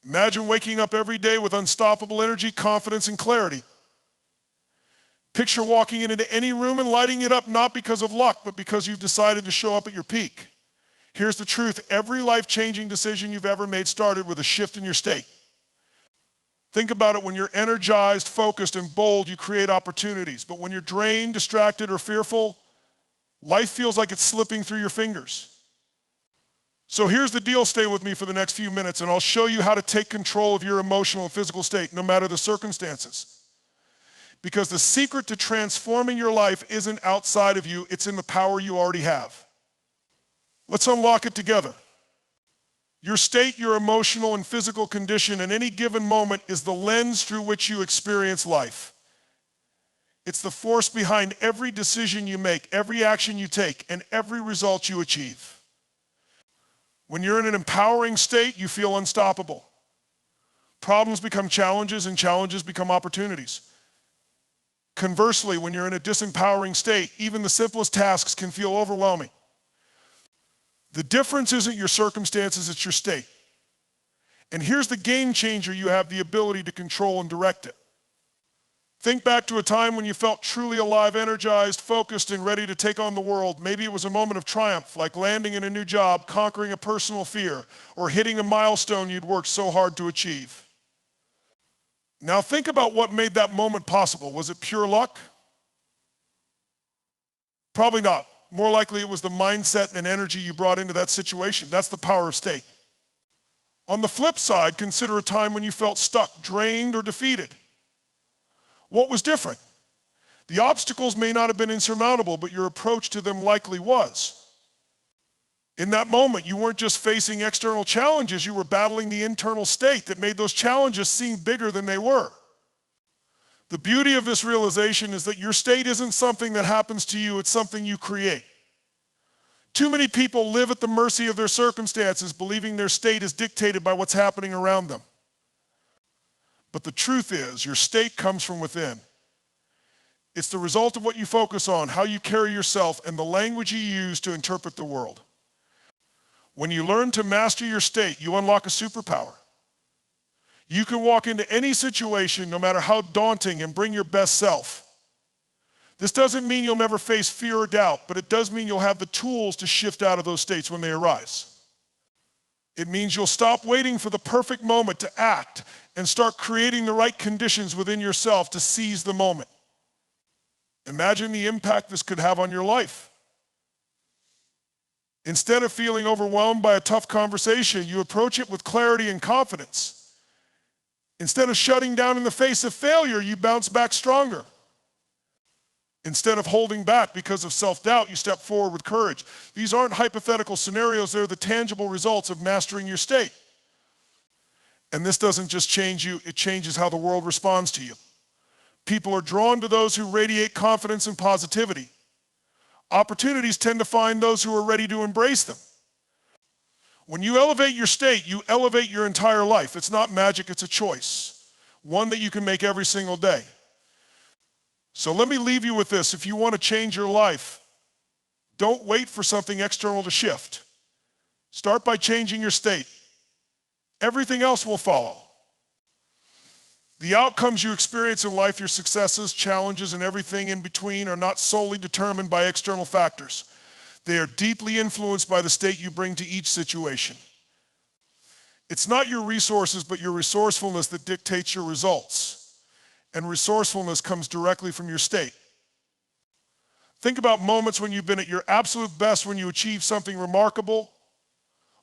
Imagine waking up every day with unstoppable energy, confidence, and clarity. Picture walking into any room and lighting it up, not because of luck, but because you've decided to show up at your peak. Here's the truth. Every life-changing decision you've ever made started with a shift in your state. Think about it. When you're energized, focused, and bold, you create opportunities. But when you're drained, distracted, or fearful, life feels like it's slipping through your fingers. So here's the deal. Stay with me for the next few minutes, and I'll show you how to take control of your emotional and physical state, no matter the circumstances. Because the secret to transforming your life isn't outside of you, it's in the power you already have. Let's unlock it together. Your state, your emotional and physical condition in any given moment is the lens through which you experience life. It's the force behind every decision you make, every action you take, and every result you achieve. When you're in an empowering state, you feel unstoppable. Problems become challenges, and challenges become opportunities. Conversely, when you're in a disempowering state, even the simplest tasks can feel overwhelming. The difference isn't your circumstances, it's your state. And here's the game changer: you have the ability to control and direct it. Think back to a time when you felt truly alive, energized, focused, and ready to take on the world. Maybe it was a moment of triumph, like landing in a new job, conquering a personal fear, or hitting a milestone you'd worked so hard to achieve. Now think about what made that moment possible. Was it pure luck? Probably not. More likely it was the mindset and energy you brought into that situation. That's the power of state. On the flip side, consider a time when you felt stuck, drained, or defeated. What was different? The obstacles may not have been insurmountable, but your approach to them likely was. In that moment, you weren't just facing external challenges, you were battling the internal state that made those challenges seem bigger than they were. The beauty of this realization is that your state isn't something that happens to you, it's something you create. Too many people live at the mercy of their circumstances, believing their state is dictated by what's happening around them. But the truth is, your state comes from within. It's the result of what you focus on, how you carry yourself, and the language you use to interpret the world. When you learn to master your state, you unlock a superpower. You can walk into any situation, no matter how daunting, and bring your best self. This doesn't mean you'll never face fear or doubt, but it does mean you'll have the tools to shift out of those states when they arise. It means you'll stop waiting for the perfect moment to act and start creating the right conditions within yourself to seize the moment. Imagine the impact this could have on your life. Instead of feeling overwhelmed by a tough conversation, you approach it with clarity and confidence. Instead of shutting down in the face of failure, you bounce back stronger. Instead of holding back because of self-doubt, you step forward with courage. These aren't hypothetical scenarios, they're the tangible results of mastering your state. And this doesn't just change you, it changes how the world responds to you. People are drawn to those who radiate confidence and positivity. Opportunities tend to find those who are ready to embrace them. When you elevate your state, you elevate your entire life. It's not magic, it's a choice. One that you can make every single day. So let me leave you with this. If you want to change your life, don't wait for something external to shift. Start by changing your state. Everything else will follow. The outcomes you experience in life, your successes, challenges, and everything in between are not solely determined by external factors. They are deeply influenced by the state you bring to each situation. It's not your resources, but your resourcefulness that dictates your results. And resourcefulness comes directly from your state. Think about moments when you've been at your absolute best, when you achieved something remarkable,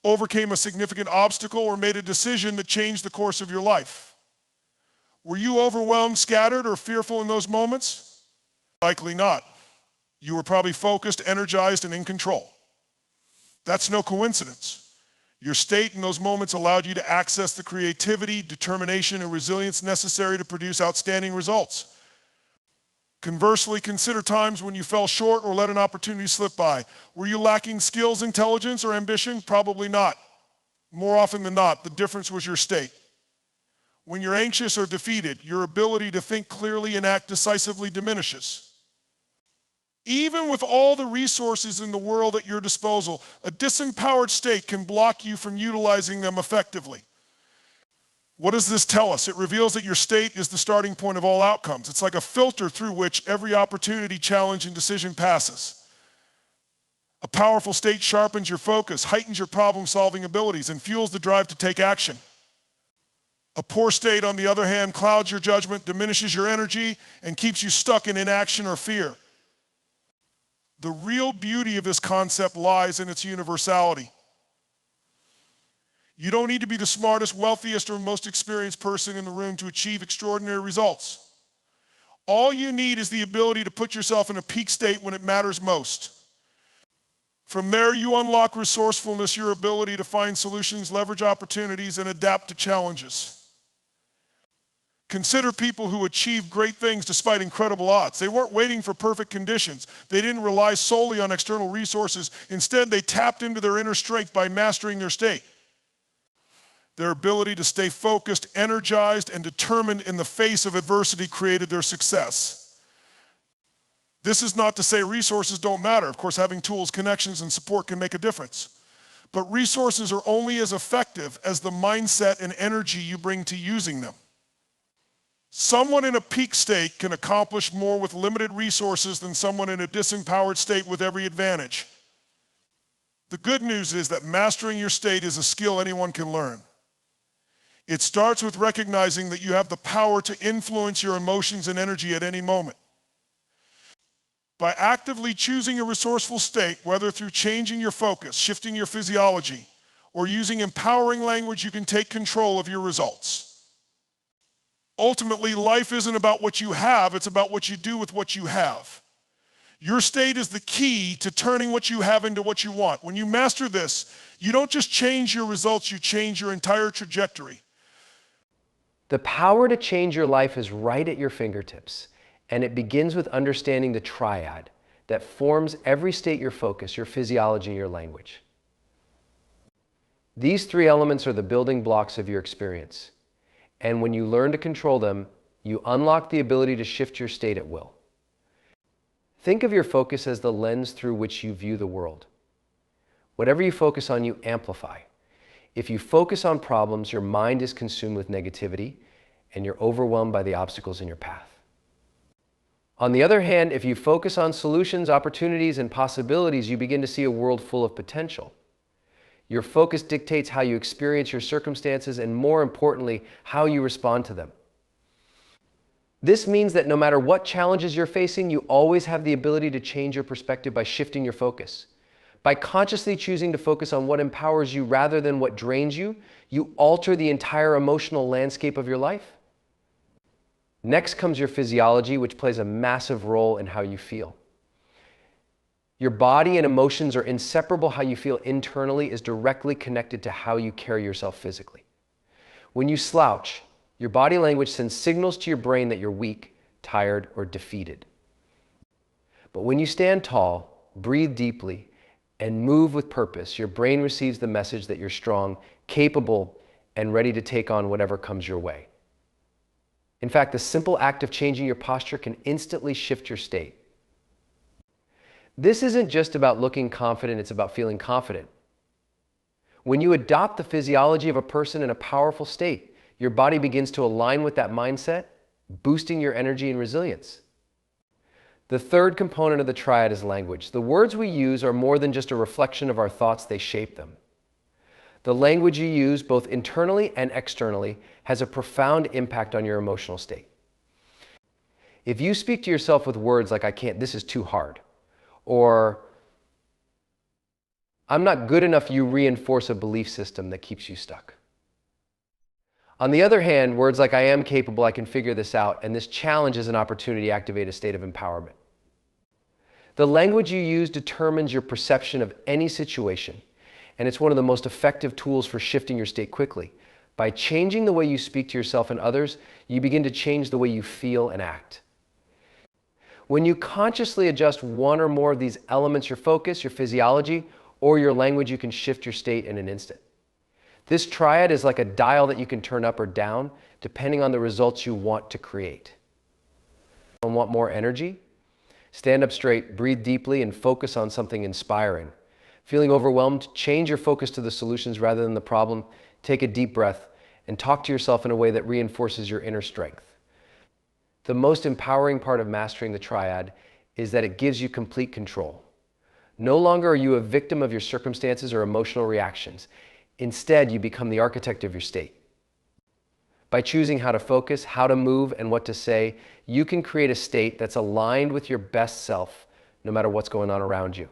overcame a significant obstacle, or made a decision that changed the course of your life. Were you overwhelmed, scattered, or fearful in those moments? Likely not. You were probably focused, energized, and in control. That's no coincidence. Your state in those moments allowed you to access the creativity, determination, and resilience necessary to produce outstanding results. Conversely, consider times when you fell short or let an opportunity slip by. Were you lacking skills, intelligence, or ambition? Probably not. More often than not, the difference was your state. When you're anxious or defeated, your ability to think clearly and act decisively diminishes. Even with all the resources in the world at your disposal, a disempowered state can block you from utilizing them effectively. What does this tell us? It reveals that your state is the starting point of all outcomes. It's like a filter through which every opportunity, challenge, and decision passes. A powerful state sharpens your focus, heightens your problem-solving abilities, and fuels the drive to take action. A poor state, on the other hand, clouds your judgment, diminishes your energy, and keeps you stuck in inaction or fear. The real beauty of this concept lies in its universality. You don't need to be the smartest, wealthiest, or most experienced person in the room to achieve extraordinary results. All you need is the ability to put yourself in a peak state when it matters most. From there, you unlock resourcefulness, your ability to find solutions, leverage opportunities, and adapt to challenges. Consider people who achieved great things despite incredible odds. They weren't waiting for perfect conditions. They didn't rely solely on external resources. Instead, they tapped into their inner strength by mastering their state. Their ability to stay focused, energized, and determined in the face of adversity created their success. This is not to say resources don't matter. Of course, having tools, connections, and support can make a difference. But resources are only as effective as the mindset and energy you bring to using them. Someone in a peak state can accomplish more with limited resources than someone in a disempowered state with every advantage. The good news is that mastering your state is a skill anyone can learn. It starts with recognizing that you have the power to influence your emotions and energy at any moment. By actively choosing a resourceful state, whether through changing your focus, shifting your physiology, or using empowering language, you can take control of your results. Ultimately, life isn't about what you have, it's about what you do with what you have. Your state is the key to turning what you have into what you want. When you master this, you don't just change your results, you change your entire trajectory. The power to change your life is right at your fingertips, and it begins with understanding the triad that forms every state: your focus, your physiology, and your language. These three elements are the building blocks of your experience. And when you learn to control them, you unlock the ability to shift your state at will. Think of your focus as the lens through which you view the world. Whatever you focus on, you amplify. If you focus on problems, your mind is consumed with negativity and you're overwhelmed by the obstacles in your path. On the other hand, if you focus on solutions, opportunities, and possibilities, you begin to see a world full of potential. Your focus dictates how you experience your circumstances and, more importantly, how you respond to them. This means that no matter what challenges you're facing, you always have the ability to change your perspective by shifting your focus. By consciously choosing to focus on what empowers you rather than what drains you, you alter the entire emotional landscape of your life. Next comes your physiology, which plays a massive role in how you feel. Your body and emotions are inseparable. How you feel internally is directly connected to how you carry yourself physically. When you slouch, your body language sends signals to your brain that you're weak, tired, or defeated. But when you stand tall, breathe deeply, and move with purpose, your brain receives the message that you're strong, capable, and ready to take on whatever comes your way. In fact, the simple act of changing your posture can instantly shift your state. This isn't just about looking confident, it's about feeling confident. When you adopt the physiology of a person in a powerful state, your body begins to align with that mindset, boosting your energy and resilience. The third component of the triad is language. The words we use are more than just a reflection of our thoughts, they shape them. The language you use, both internally and externally, has a profound impact on your emotional state. If you speak to yourself with words like, "I can't, this is too hard," or "I'm not good enough," you reinforce a belief system that keeps you stuck. On the other hand, words like, "I am capable, I can figure this out," and "this challenge is an opportunity," activate a state of empowerment. The language you use determines your perception of any situation, and it's one of the most effective tools for shifting your state quickly. By changing the way you speak to yourself and others, you begin to change the way you feel and act. When you consciously adjust one or more of these elements, your focus, your physiology, or your language, you can shift your state in an instant. This triad is like a dial that you can turn up or down depending on the results you want to create. Want more energy? Stand up straight, breathe deeply, and focus on something inspiring. Feeling overwhelmed? Change your focus to the solutions rather than the problem. Take a deep breath and talk to yourself in a way that reinforces your inner strength. The most empowering part of mastering the triad is that it gives you complete control. No longer are you a victim of your circumstances or emotional reactions. Instead, you become the architect of your state. By choosing how to focus, how to move, and what to say, you can create a state that's aligned with your best self, no matter what's going on around you.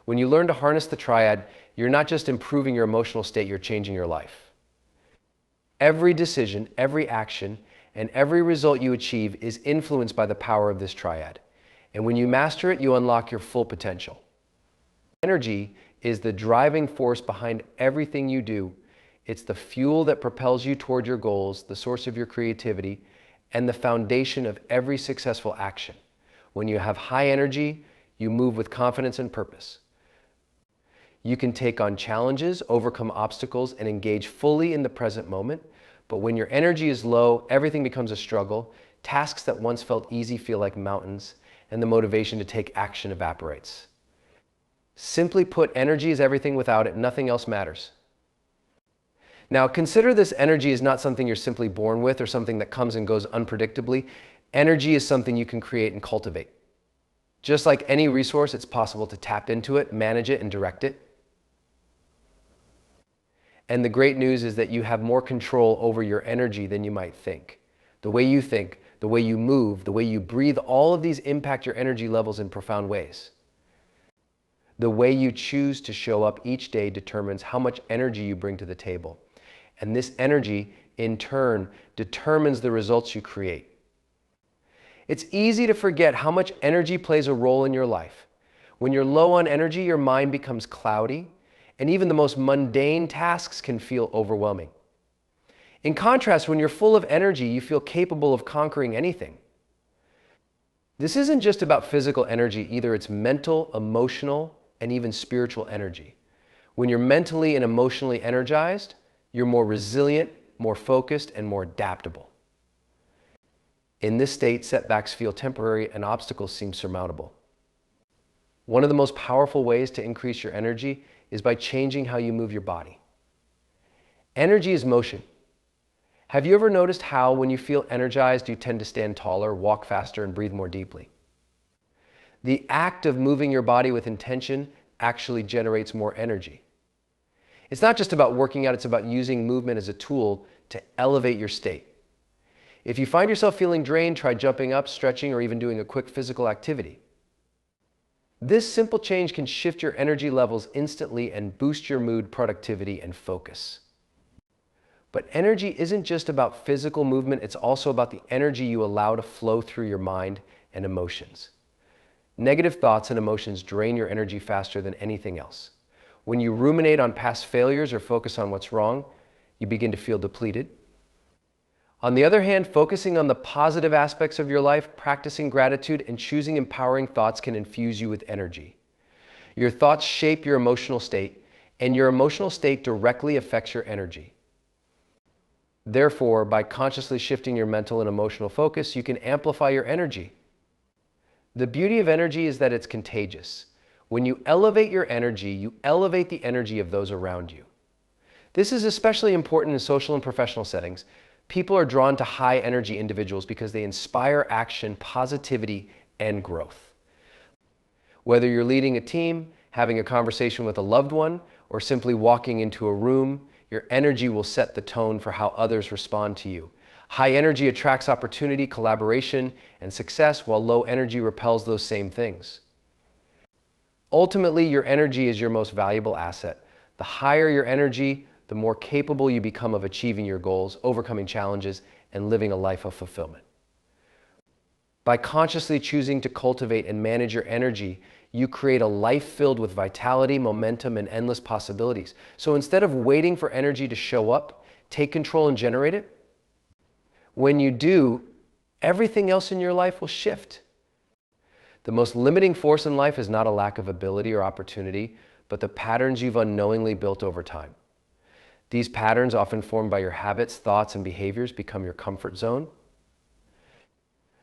When you learn to harness the triad, you're not just improving your emotional state, you're changing your life. Every decision, every action, and every result you achieve is influenced by the power of this triad. And when you master it, you unlock your full potential. Energy is the driving force behind everything you do. It's the fuel that propels you toward your goals, the source of your creativity, and the foundation of every successful action. When you have high energy, you move with confidence and purpose. You can take on challenges, overcome obstacles, and engage fully in the present moment. But when your energy is low, everything becomes a struggle. Tasks that once felt easy feel like mountains, and the motivation to take action evaporates. Simply put, energy is everything. Without it, nothing else matters. Now, consider this energy is not something you're simply born with or something that comes and goes unpredictably. Energy is something you can create and cultivate. Just like any resource, it's possible to tap into it, manage it, and direct it. And the great news is that you have more control over your energy than you might think. The way you think, the way you move, the way you breathe, all of these impact your energy levels in profound ways. The way you choose to show up each day determines how much energy you bring to the table. And this energy, in turn, determines the results you create. It's easy to forget how much energy plays a role in your life. When you're low on energy, your mind becomes cloudy, and even the most mundane tasks can feel overwhelming. In contrast, when you're full of energy, you feel capable of conquering anything. This isn't just about physical energy either, it's mental, emotional, and even spiritual energy. When you're mentally and emotionally energized, you're more resilient, more focused, and more adaptable. In this state, setbacks feel temporary and obstacles seem surmountable. One of the most powerful ways to increase your energy is by changing how you move your body. Energy is motion. Have you ever noticed how, when you feel energized, you tend to stand taller, walk faster, and breathe more deeply? The act of moving your body with intention actually generates more energy. It's not just about working out, it's about using movement as a tool to elevate your state. If you find yourself feeling drained, try jumping up, stretching, or even doing a quick physical activity. This simple change can shift your energy levels instantly and boost your mood, productivity, and focus. But energy isn't just about physical movement, it's also about the energy you allow to flow through your mind and emotions. Negative thoughts and emotions drain your energy faster than anything else. When you ruminate on past failures or focus on what's wrong, you begin to feel depleted. On the other hand, focusing on the positive aspects of your life, practicing gratitude, and choosing empowering thoughts can infuse you with energy. Your thoughts shape your emotional state, and your emotional state directly affects your energy. Therefore, by consciously shifting your mental and emotional focus, you can amplify your energy. The beauty of energy is that it's contagious. When you elevate your energy, you elevate the energy of those around you. This is especially important in social and professional settings. People are drawn to high-energy individuals because they inspire action, positivity, and growth. Whether you're leading a team, having a conversation with a loved one, or simply walking into a room, your energy will set the tone for how others respond to you. High energy attracts opportunity, collaboration, and success, while low energy repels those same things. Ultimately, your energy is your most valuable asset. The higher your energy, the more capable you become of achieving your goals, overcoming challenges, and living a life of fulfillment. By consciously choosing to cultivate and manage your energy, you create a life filled with vitality, momentum, and endless possibilities. So instead of waiting for energy to show up, take control and generate it. When you do, everything else in your life will shift. The most limiting force in life is not a lack of ability or opportunity, but the patterns you've unknowingly built over time. These patterns, often formed by your habits, thoughts, and behaviors, become your comfort zone.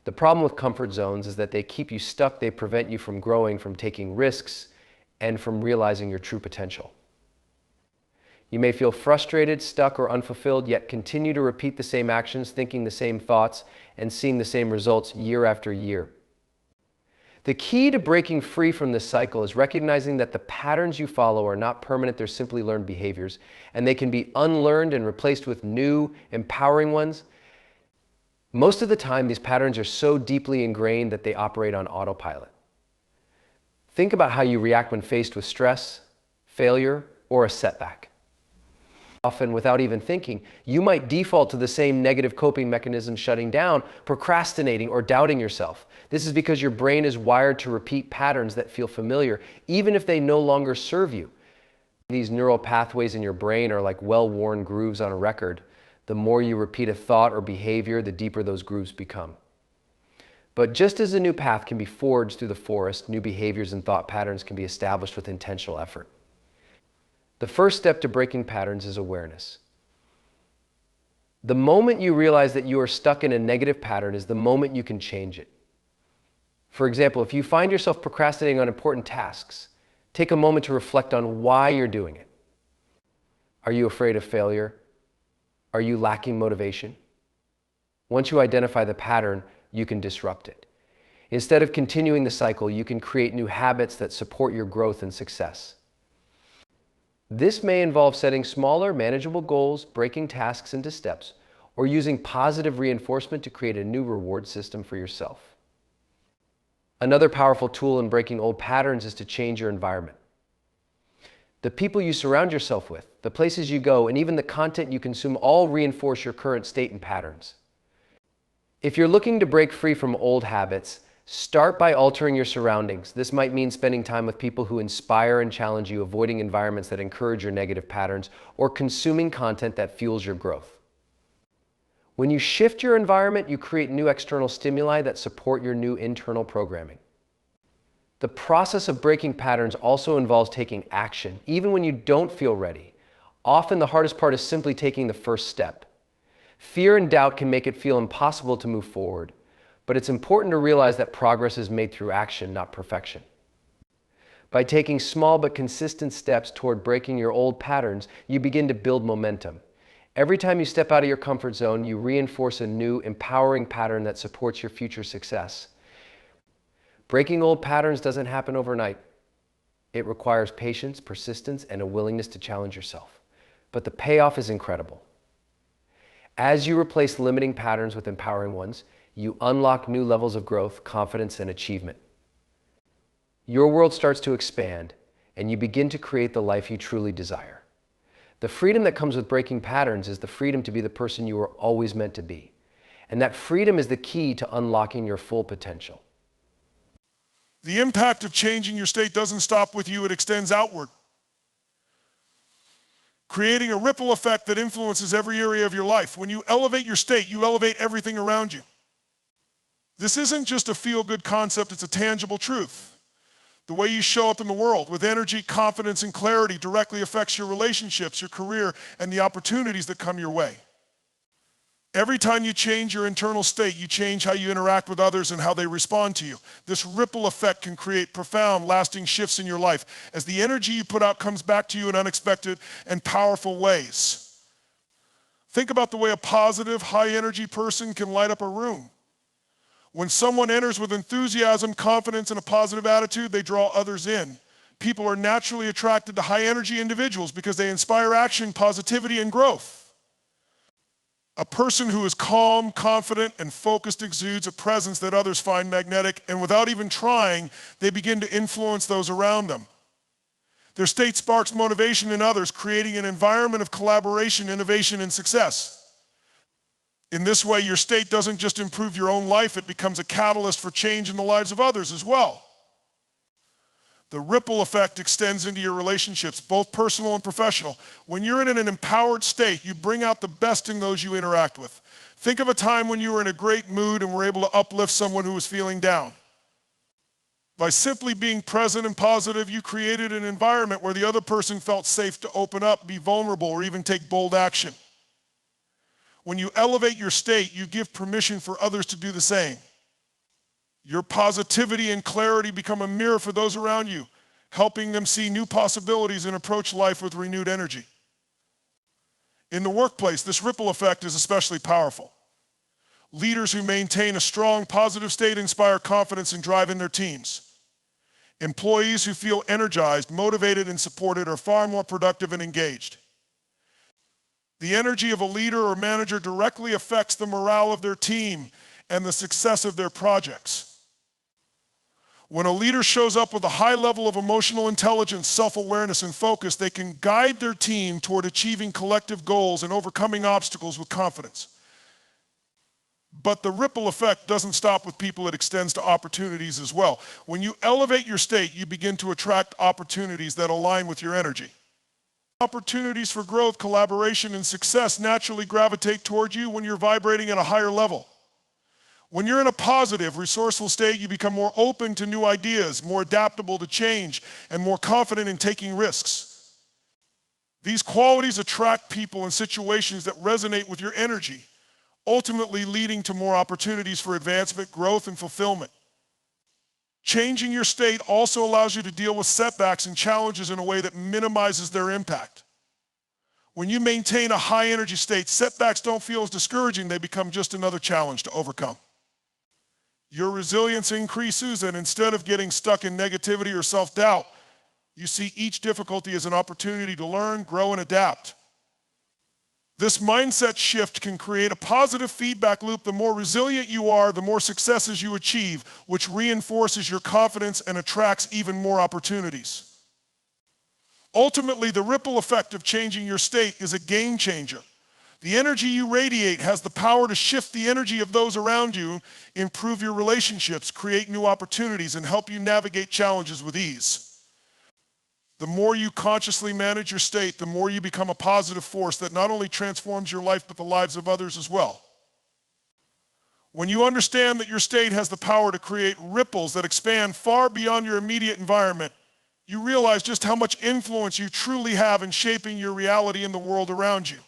The problem with comfort zones is that they keep you stuck, they prevent you from growing, from taking risks, and from realizing your true potential. You may feel frustrated, stuck, or unfulfilled, yet continue to repeat the same actions, thinking the same thoughts, and seeing the same results year after year. The key to breaking free from this cycle is recognizing that the patterns you follow are not permanent, they're simply learned behaviors, and they can be unlearned and replaced with new, empowering ones. Most of the time, these patterns are so deeply ingrained that they operate on autopilot. Think about how you react when faced with stress, failure, or a setback. Often, without even thinking, you might default to the same negative coping mechanisms, shutting down, procrastinating, or doubting yourself. This is because your brain is wired to repeat patterns that feel familiar, even if they no longer serve you. These neural pathways in your brain are like well-worn grooves on a record. The more you repeat a thought or behavior, the deeper those grooves become. But just as a new path can be forged through the forest, new behaviors and thought patterns can be established with intentional effort. The first step to breaking patterns is awareness. The moment you realize that you are stuck in a negative pattern is the moment you can change it. For example, if you find yourself procrastinating on important tasks, take a moment to reflect on why you're doing it. Are you afraid of failure? Are you lacking motivation? Once you identify the pattern, you can disrupt it. Instead of continuing the cycle, you can create new habits that support your growth and success. This may involve setting smaller, manageable goals, breaking tasks into steps, or using positive reinforcement to create a new reward system for yourself. Another powerful tool in breaking old patterns is to change your environment. The people you surround yourself with, the places you go, and even the content you consume all reinforce your current state and patterns. If you're looking to break free from old habits, start by altering your surroundings. This might mean spending time with people who inspire and challenge you, avoiding environments that encourage your negative patterns, or consuming content that fuels your growth. When you shift your environment, you create new external stimuli that support your new internal programming. The process of breaking patterns also involves taking action, even when you don't feel ready. Often the hardest part is simply taking the first step. Fear and doubt can make it feel impossible to move forward, but it's important to realize that progress is made through action, not perfection. By taking small but consistent steps toward breaking your old patterns, you begin to build momentum. Every time you step out of your comfort zone, you reinforce a new, empowering pattern that supports your future success. Breaking old patterns doesn't happen overnight. It requires patience, persistence, and a willingness to challenge yourself. But the payoff is incredible. As you replace limiting patterns with empowering ones, you unlock new levels of growth, confidence, and achievement. Your world starts to expand, and you begin to create the life you truly desire. The freedom that comes with breaking patterns is the freedom to be the person you were always meant to be. And that freedom is the key to unlocking your full potential. The impact of changing your state doesn't stop with you, it extends outward, creating a ripple effect that influences every area of your life. When you elevate your state, you elevate everything around you. This isn't just a feel-good concept, it's a tangible truth. The way you show up in the world with energy, confidence, and clarity directly affects your relationships, your career, and the opportunities that come your way. Every time you change your internal state, you change how you interact with others and how they respond to you. This ripple effect can create profound, lasting shifts in your life as the energy you put out comes back to you in unexpected and powerful ways. Think about the way a positive, high-energy person can light up a room. When someone enters with enthusiasm, confidence, and a positive attitude, they draw others in. People are naturally attracted to high-energy individuals because they inspire action, positivity, and growth. A person who is calm, confident, and focused exudes a presence that others find magnetic, and without even trying, they begin to influence those around them. Their state sparks motivation in others, creating an environment of collaboration, innovation, and success. In this way, your state doesn't just improve your own life, it becomes a catalyst for change in the lives of others as well. The ripple effect extends into your relationships, both personal and professional. When you're in an empowered state, you bring out the best in those you interact with. Think of a time when you were in a great mood and were able to uplift someone who was feeling down. By simply being present and positive, you created an environment where the other person felt safe to open up, be vulnerable, or even take bold action. When you elevate your state, you give permission for others to do the same. Your positivity and clarity become a mirror for those around you, helping them see new possibilities and approach life with renewed energy. In the workplace, this ripple effect is especially powerful. Leaders who maintain a strong, positive state inspire confidence and drive in their teams. Employees who feel energized, motivated, and supported are far more productive and engaged. The energy of a leader or manager directly affects the morale of their team and the success of their projects. When a leader shows up with a high level of emotional intelligence, self-awareness, and focus, they can guide their team toward achieving collective goals and overcoming obstacles with confidence. But the ripple effect doesn't stop with people, it extends to opportunities as well. When you elevate your state, you begin to attract opportunities that align with your energy. Opportunities for growth, collaboration, and success naturally gravitate toward you when you're vibrating at a higher level. When you're in a positive, resourceful state, you become more open to new ideas, more adaptable to change, and more confident in taking risks. These qualities attract people and situations that resonate with your energy, ultimately leading to more opportunities for advancement, growth, and fulfillment. Changing your state also allows you to deal with setbacks and challenges in a way that minimizes their impact. When you maintain a high energy state, setbacks don't feel as discouraging, they become just another challenge to overcome. Your resilience increases, and instead of getting stuck in negativity or self-doubt, you see each difficulty as an opportunity to learn, grow, and adapt. This mindset shift can create a positive feedback loop. The more resilient you are, the more successes you achieve, which reinforces your confidence and attracts even more opportunities. Ultimately, the ripple effect of changing your state is a game changer. The energy you radiate has the power to shift the energy of those around you, improve your relationships, create new opportunities, and help you navigate challenges with ease. The more you consciously manage your state, the more you become a positive force that not only transforms your life, but the lives of others as well. When you understand that your state has the power to create ripples that expand far beyond your immediate environment, you realize just how much influence you truly have in shaping your reality in the world around you.